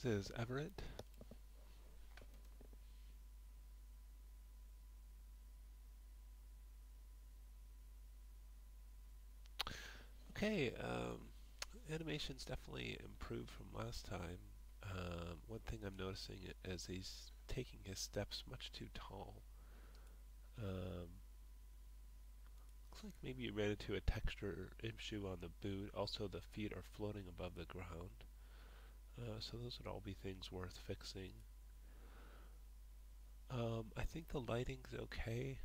This is Everett. Okay, animation's definitely improved from last time. One thing I'm noticing is he's taking his steps much too tall. Um, Looks like maybe you ran into a texture issue on the boot. Also, the feet are floating above the ground. So those would all be things worth fixing. I think the lighting's okay.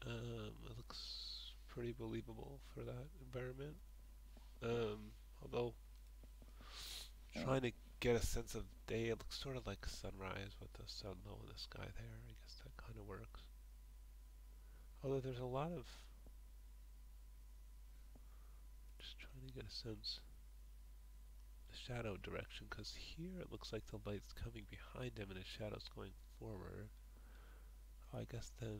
It looks pretty believable for that environment. Although trying to get a sense of day, it looks sort of like sunrise with the sun low in the sky there. I guess that kind of works. Although there's a lot of just trying to get a sense the shadow direction, because here it looks like the light's coming behind him and his shadow's going forward. Oh, I guess then.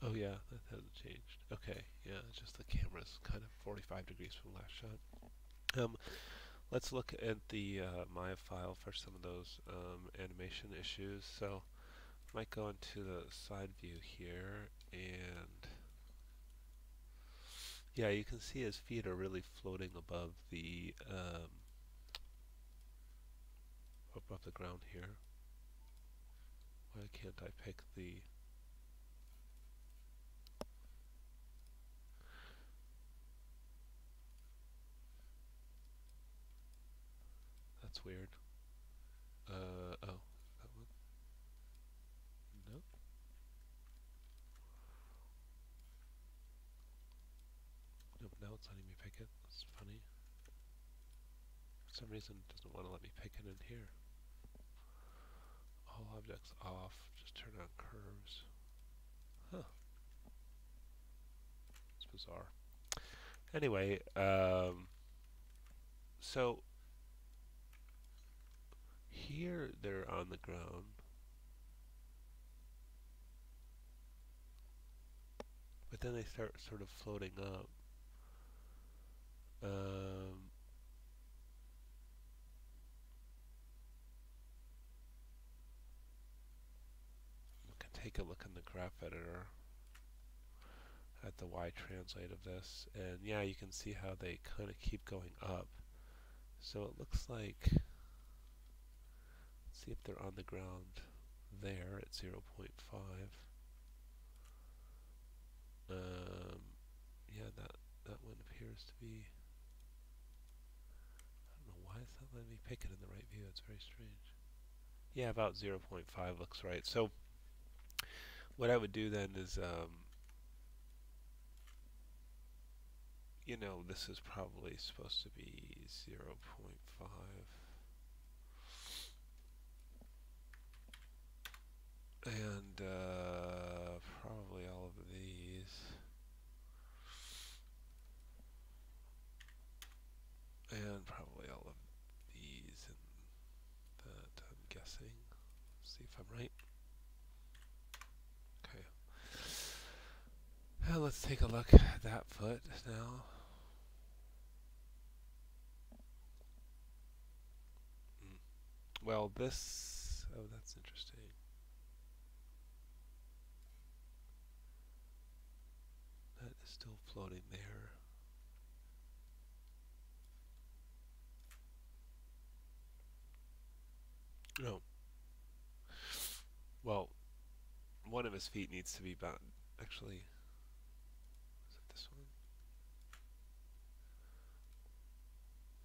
Oh yeah, that hasn't changed. Okay, yeah, it's just the camera's kind of 45 degrees from the last shot. Let's look at the Maya file for some of those animation issues. So might go into the side view here, and yeah, you can see his feet are really floating above the ground here. Why can't I pick the? That's weird. Oh, that one. Nope. Nope. Now it's letting me pick it. That's funny. For some reason, it doesn't want to let me pick it in here. All objects off. Just turn on curves. Huh. It's bizarre. Anyway, so here they're on the ground, but then they start sort of floating up. Um, we can take a look in the graph editor at the Y translate of this, and yeah, you can see how they kind of keep going up. So it looks like, let's see if they're on the ground there at 0.5. Yeah, that one appears to be. I don't know why it's not letting me pick it in the right view. It's very strange. Yeah, about 0.5 looks right. So what I would do then is, this is probably supposed to be 0.5. And probably all of these. And probably all of these and that, I'm guessing. See if I'm right. Okay. Now let's take a look at that foot now. Well, this. Oh, that's interesting. That is still floating there. No. Well, one of his feet needs to be bound. Actually, is it this one?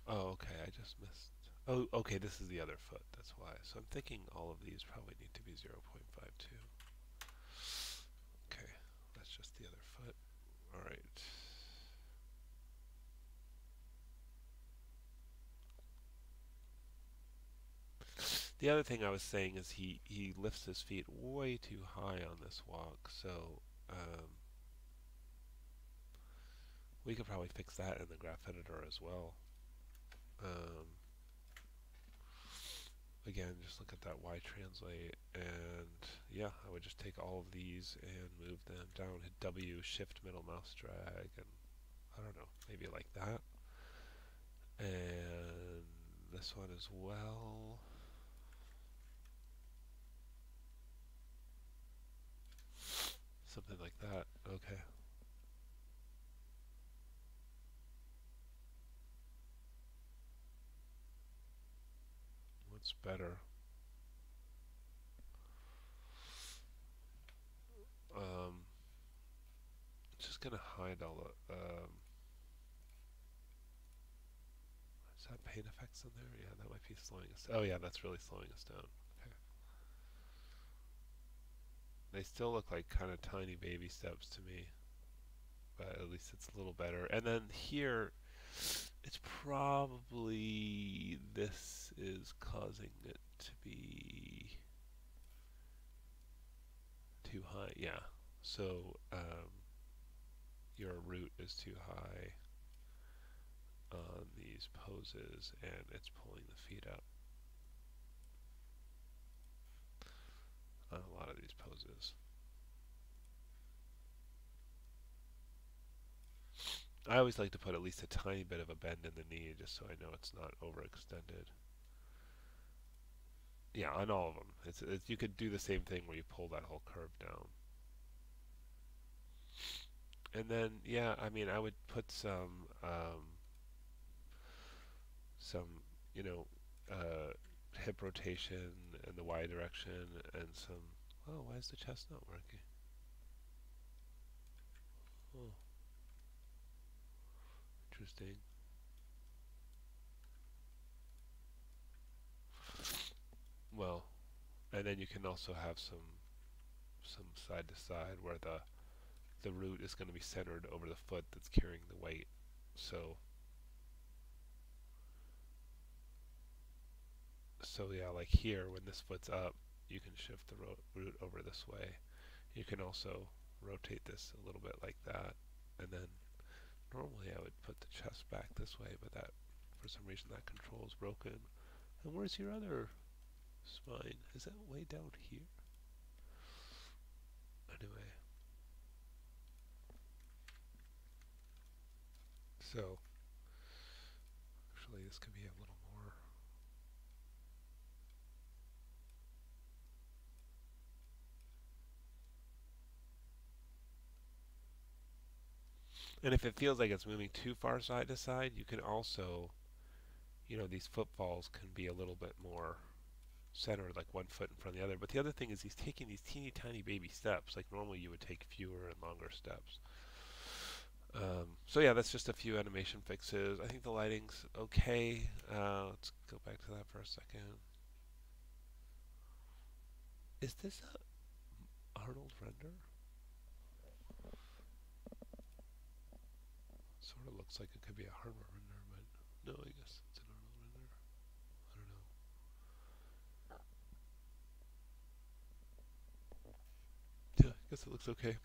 Oh, okay, I just missed. Oh, okay, this is the other foot, that's why. So I'm thinking all of these probably need to be 0.52. Okay, that's just the other foot. Alright. The other thing I was saying is he lifts his feet way too high on this walk, so we could probably fix that in the graph editor as well. Um, Again, just look at that Y translate, and yeah, I would just take all of these and move them down, hit W, shift middle mouse drag, and I don't know, maybe like that. this one as well. Something like that. Okay. What's better? Um, just gonna hide all the. Is that paint effects in there? Yeah, that might be slowing us. Oh yeah, that's really slowing us down. Okay. They still look like kind of tiny baby steps to me, but at least it's a little better. And then here, it's probably this is causing it to be too high. Yeah. So your root is too high on these poses, and it's pulling the feet up on a lot of these poses. I always like to put at least a tiny bit of a bend in the knee just so I know it's not overextended. Yeah, on all of them. You could do the same thing where you pull that whole curve down. And then, yeah, I mean, I would put some, you know, hip rotation in the Y direction and some. Oh, why is the chest not working? Oh, interesting. Well, and then you can also have some side to side where the root is going to be centered over the foot that's carrying the weight. So yeah, like here when this foot's up, you can shift the root over this way. You can also rotate this a little bit like that, and then normally I would put the chest back this way, but that for some reason that control is broken. And where's your other spine? Is that way down here? Anyway, so actually this could be a little more. And if it feels like it's moving too far side to side, you can also, these footfalls can be a little bit more centered, like one foot in front of the other. But the other thing is he's taking these teeny tiny baby steps. Like normally you would take fewer and longer steps. So yeah, that's just a few animation fixes. I think the lighting's okay. Let's go back to that for a second. Is this a Arnold render? Sort of looks like it could be a hardware render, but no, I guess it's an Arnold render. I don't know. Yeah, I guess it looks okay.